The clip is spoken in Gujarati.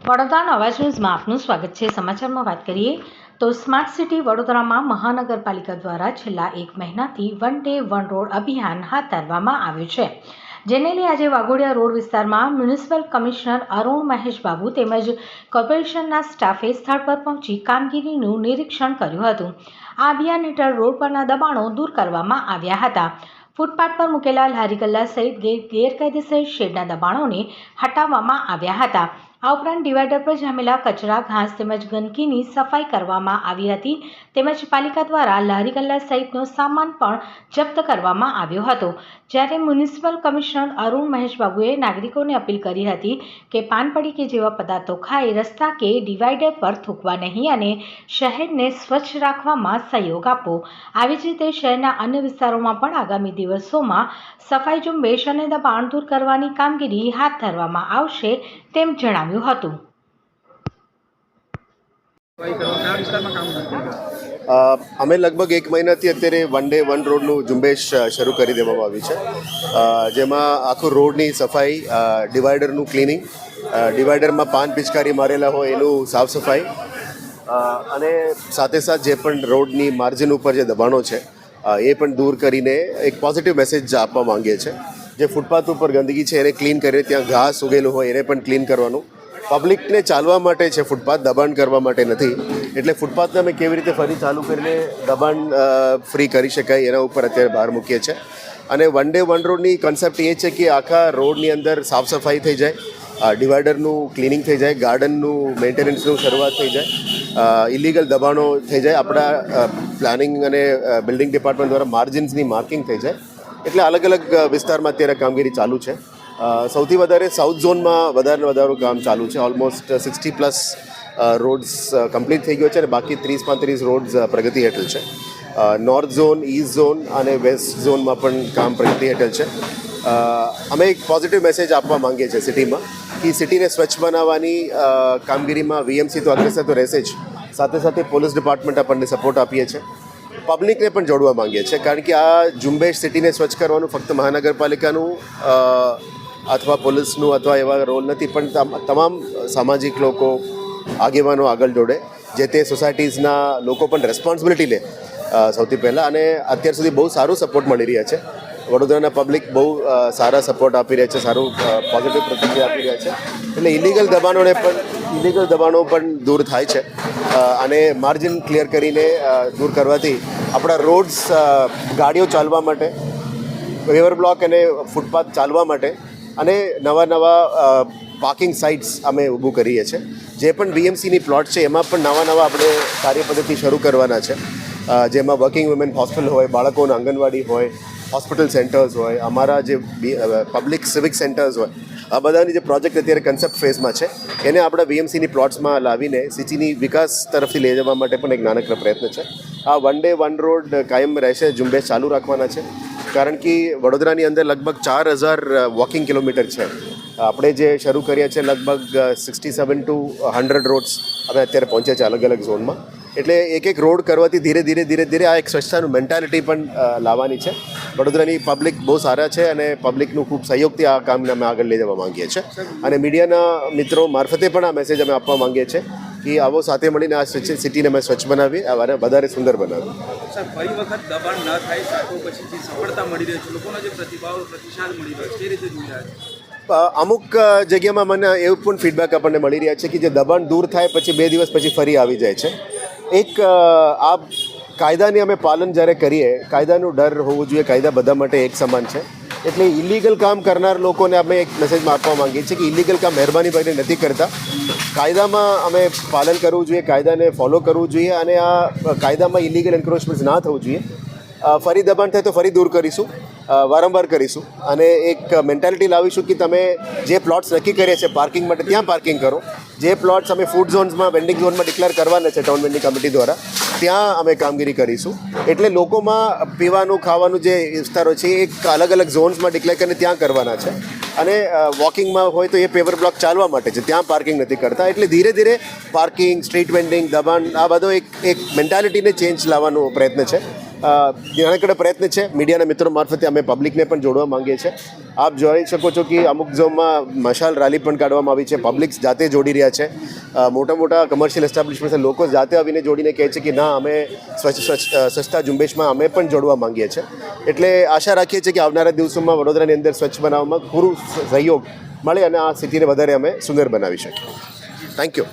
વડોદરાના અવાજ ન્યૂઝમાં આપનું સ્વાગત છે। સમાચારમાં વાત કરીએ તો સ્માર્ટ સિટી વડોદરામાં મહાનગરપાલિકા દ્વારા છેલ્લા એક મહિનાથી વન ડે વન રોડ અભિયાન હાથ ધરવામાં આવ્યું છે, જેને લઈ આજે વાઘોડિયા રોડ વિસ્તારમાં મ્યુનિસિપલ કમિશનર અરુણ મહેશ બાબુ તેમજ કોર્પોરેશનના સ્ટાફે સ્થળ પર પહોંચી કામગીરીનું નિરીક્ષણ કર્યું હતું। આ અભિયાન હેઠળ રોડ પરના દબાણો દૂર કરવામાં આવ્યા હતા। ફૂટપાથ પર મૂકેલા લારી ગલ્લા સહિત ગેરકાયદેસર શેડના દબાણોને હટાવવામાં આવ્યા હતા। આ ઉપરાંત ડિવાઈડર પર જામેલા કચરા, ઘાસ તેમજ ગંદકીની સફાઈ કરવામાં આવી હતી, તેમજ પાલિકા દ્વારા લારી ગલ્લા સહિતનો સામાન પણ જપ્ત કરવામાં આવ્યો હતો। જ્યારે મ્યુનિસિપલ કમિશનર અરુણ મહેશ બાબુએ નાગરિકોને અપીલ કરી હતી કે પાન પડીકે જેવા પદાર્થો ખાઈ રસ્તા કે ડિવાઈડર પર થૂકવા નહીં અને શહેરને સ્વચ્છ રાખવામાં સહયોગ આપવો। આવી જ રીતે શહેરના અન્ય વિસ્તારોમાં પણ આગામી દિવસોમાં સફાઈ ઝુંબેશ અને દબાણ દૂર કરવાની કામગીરી હાથ ધરવામાં આવશે તેમ જણાવ્યું હતું। અમે લગભગ એક મહિનાથી અત્યારે વન ડે વન રોડનું ઝુંબેશ શરૂ કરી દેવામાં આવ્યું છે, જેમાં આખું રોડની સફાઈ, ડિવાઈડરનું ક્લિનિંગ, ડિવાઈડરમાં પાન પિચકારી મારેલા હોય એનું સાફ સફાઈ અને સાથે જે પણ રોડની માર્જિન ઉપર જે દબાણો છે એ પણ દૂર કરીને એક પોઝિટિવ મેસેજ આપવા માંગીએ છીએ। જે ફૂટપાથ ઉપર ગંદકી છે એને ક્લીન કરીને ત્યાં ઘાસ ઉગેલું હોય એને પણ ક્લીન કરવાનું। પબ્લિકને ચાલવા માટે છે ફૂટપાથ, દબાણ કરવા માટે નથી, એટલે ફૂટપાથને અમે કેવી રીતે ફરી ચાલુ કરીને દબાણ ફ્રી કરી શકાય એના ઉપર અત્યારે બહાર મૂકીએ છીએ। અને વન ડે વન રોડની કન્સેપ્ટ એ છે કે આખા રોડની અંદર સાફ સફાઈ થઈ જાય, ડિવાઈડરનું ક્લિનિંગ થઈ જાય, ગાર્ડનનું મેન્ટેનન્સનું શરૂઆત થઈ જાય, ઇલીગલ દબાણો થઈ જાય, આપણા પ્લાનિંગ અને બિલ્ડિંગ ડિપાર્ટમેન્ટ દ્વારા માર્જિન્સની માર્કિંગ થઈ જાય। એટલે અલગ અલગ વિસ્તારમાં અત્યારે કામગીરી ચાલુ છે। સૌથી વધારે સાઉથ ઝોનમાં વધારે કામ ચાલુ છે। ઓલમોસ્ટ 60+ રોડ્સ કમ્પ્લીટ થઈ ગયો છે અને બાકી 30-35 રોડ્સ પ્રગતિ હેઠળ છે। નોર્થ ઝોન, ઇસ્ટ ઝોન અને વેસ્ટ ઝોનમાં પણ કામ પ્રગતિ હેઠળ છે। અમે એક પોઝિટિવ મેસેજ આપવા માંગીએ છીએ સિટીમાં કે સિટીને સ્વચ્છ બનાવવાની કામગીરીમાં વીએમસી તો અગ્રેસર તો રહેશે જ, સાથે પોલીસ ડિપાર્ટમેન્ટ આપણને સપોર્ટ આપીએ છીએ, પબ્લિકને પણ જોડવા માંગીએ છીએ, કારણ કે આ ઝુંબેશ સિટીને સ્વચ્છ કરવાનું ફક્ત મહાનગરપાલિકાનું અથવા પોલીસનું અથવા એવા રોલ નથી, પણ તમામ સામાજિક લોકો, આગેવાનો આગળ જોડે, જે તે સોસાયટીઝના લોકો પણ રેસ્પોન્સિબિલિટી લે સૌથી પહેલાં। અને અત્યાર સુધી બહુ સારું સપોર્ટ મળી રહ્યા છે। વડોદરાના પબ્લિક બહુ સારા સપોર્ટ આપી રહ્યા છે, સારું પોઝિટિવ પ્રતિક્રિયા આપી રહ્યા છે, એટલે ઇલીગલ દબાણો પણ દૂર થાય છે અને માર્જિન ક્લિયર કરીને દૂર કરવાથી આપણા રોડ્સ ગાડીઓ ચાલવા માટે, પેવર બ્લોક અને ફૂટપાથ ચાલવા માટે અને નવા પાર્કિંગ સાઇટ્સ અમે ઊભું કરીએ છીએ। જે પણ બીએમસીની પ્લોટ છે એમાં પણ નવા આપણે કાર્યપદ્ધતિ શરૂ કરવાના છે, જેમાં વર્કિંગ વુમેન હોસ્પિટલ હોય, બાળકોના આંગણવાડી હોય, હોસ્પિટલ સેન્ટર્સ હોય, અમારા જે પબ્લિક સિવિક સેન્ટર્સ હોય, આ બધાની જે પ્રોજેક્ટ અત્યારે કન્સેપ્ટ ફેઝમાં છે એને આપણા બીએમસીની પ્લોટ્સમાં લાવીને સિટીની વિકાસ તરફથી લઈ જવા માટે પણ એક નાનકડો પ્રયત્ન છે। આ વન ડે વન રોડ કાયમ રહેશે, ઝુંબેશ ચાલુ રાખવાના છે, કારણ કે વડોદરાની અંદર લગભગ 4000 વોકિંગ કિલોમીટર છે। આપણે જે શરૂ કર્યા છે લગભગ 67 to 100 રોડ્સ અમે અત્યારે પહોંચ્યા છે અલગ અલગ ઝોનમાં। એટલે એક રોડ કરવાથી ધીરે આ એક સ્વચ્છતાનું મેન્ટાલિટી પણ લાવવાની છે। વડોદરાની પબ્લિક બહુ સારા છે અને પબ્લિકનું ખૂબ સહયોગથી આ કામને અમે આગળ લઈ જવા માંગીએ છીએ અને મીડિયાના મિત્રો મારફતે પણ આ મેસેજ અમે આપવા માંગીએ છીએ કે આવો સાથે મળીને આ સિટીને અમે સ્વચ્છ બનાવીએ અને વધારે સુંદર બનાવીએ। સર, ફરી વખત દબાણ ન થાય તો પછી જે સફળતા મળી રહી છે, લોકોનો જે પ્રતિસાદ મળી રહ્યો છે, એ રીતે જોઈ રહ્યા છે। અમુક જગ્યામાં મને એવું પણ ફીડબેક આપણને મળી રહ્યા છે કે જે દબાણ દૂર થાય પછી 2 દિવસ પછી ફરી આવી જાય છે। એક આ કાયદાની અમે પાલન જ્યારે કરીએ, કાયદાનું ડર હોવું જોઈએ, કાયદા બધા માટે એક સમાન છે, એટલે ઇલીગલ કામ કરનાર લોકોને અમે એક મેસેજમાં આપવા માંગીએ છીએ કે ઇલીગલ કામ મહેરબાની કરીને નથી કરતા, કાયદામાં અમે પાલન કરવું જોઈએ, કાયદાને ફોલો કરવું જોઈએ અને આ કાયદામાં ઇલીગલ એન્ક્રોચમેન્ટ ના થવું જોઈએ। ફરી દબાણ થાય તો ફરી દૂર કરીશું, વારંવાર કરીશું અને એક મેન્ટાલિટી લાવીશું કે તમે જે પ્લોટ્સ નક્કી કર્યા છે પાર્કિંગ માટે ત્યાં પાર્કિંગ કરો, જે પ્લોટ્સ અમે ફૂડ ઝોન્સમાં, વેન્ડિંગ ઝોનમાં ડિક્લેર કરવાના છે ટાઉન વેન્ડિંગ કમિટી દ્વારા, ત્યાં અમે કામગીરી કરીશું। એટલે લોકોમાં પીવાનું ખાવાનું જે વિસ્તારો છે એક અલગ અલગ ઝોન્સમાં ડિક્લેર કરીને ત્યાં કરવાના છે અને વોકિંગમાં હોય તો એ પેવર બ્લોક ચાલવા માટે છે, ત્યાં પાર્કિંગ નથી કરતા। એટલે ધીરે પાર્કિંગ, સ્ટ્રીટ વેન્ડિંગ, દબાણ, આ બધો એક મેન્ટાલિટીને ચેન્જ લાવવાનો પ્રયત્ન છે। નાનકડો પ્રયત્ન છે મીડિયાના મિત્રો મારફતે અમે પબ્લિકને પણ જોડવા માંગીએ છીએ. આપ જોઈ શકો છો કે અમુક ઝોનમાં મશાલ રેલી પણ કાઢવામાં આવી છે. પબ્લિક જાતે જોડી રહ્યા છે. મોટા મોટા કમર્શિયલ એસ્ટાબ્લિશમેન્ટ લોકો જાતે આવીને જોડીને કહે છે કે ના અમે સ્વચ્છતા ઝુંબેશમાં અમે પણ જોડવા માંગીએ છીએ. એટલે આશા રાખીએ છીએ કે આવનારા દિવસોમાં વડોદરાની અંદર સ્વચ્છ બનાવવામાં પૂરું સહયોગ મળે અને આ સિટીને વધારે અમે સુંદર બનાવી શકીએ. Thank you.